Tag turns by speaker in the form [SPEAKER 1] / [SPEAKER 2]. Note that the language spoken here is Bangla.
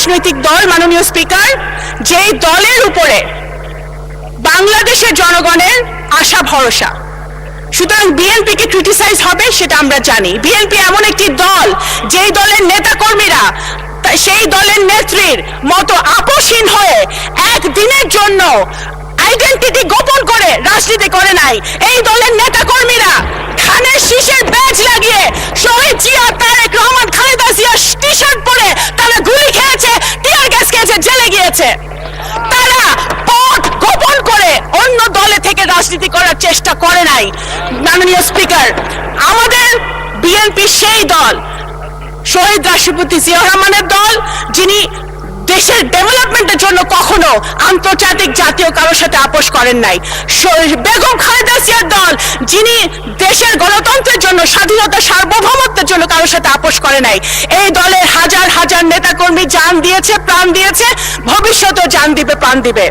[SPEAKER 1] রাজনৈতিক দল মাননীয় স্পিকার, যেই দলের উপরে বাংলাদেশের জনগণের আশা ভরসা। সুতরাং বিএনপিকে ক্রিটিসাইজ হবে সেটা আমরা জানি। বিএনপি এমন একটি দল যেই দলের নেতাকর্মীরা সেই দলের নেত্রীর মতো আপোষহীন হয়ে একদিনের জন্য আইডেন্টিটি গোপন করে রাজনীতি করে নাই। এই দলের নেতাকর্মীরা ধানের শীষের ব্যাজ লাগিয়ে শহীদ জিয়া, তারেক রহমান, খালেদা জিয়া টি শার্ট পরে তারা গুলি খেয়েছে, টিয়ার গ্যাস খেয়েছে, জেলে গিয়েছে। তারা পথ গোপন করে অন্য দলে থেকে রাজনীতি করার চেষ্টা করে নাই। মাননীয় স্পিকার, আমাদের বিএনপি সেই দল, শহীদ রাষ্ট্রপতি জিয়া রহমানের দল, যিনি দেশের ডেভেলপমেন্টের জন্য কখনো আন্তর্জাতিক জাতীয় কারোর সাথে আপোষ করেন নাই। বেগম খালেদা জিয়ার দল, যিনি দেশের গণতন্ত্রের জন্য, স্বাধীনতা, সার্বভৌমত্বের জন্য কারোর সাথে আপোষ করে নাই। এই দলের হাজার হাজার নেতাকর্মী জান দিয়েছে, প্রাণ দিয়েছে, ভবিষ্যতেও জান দিবে, প্রাণ দিবে।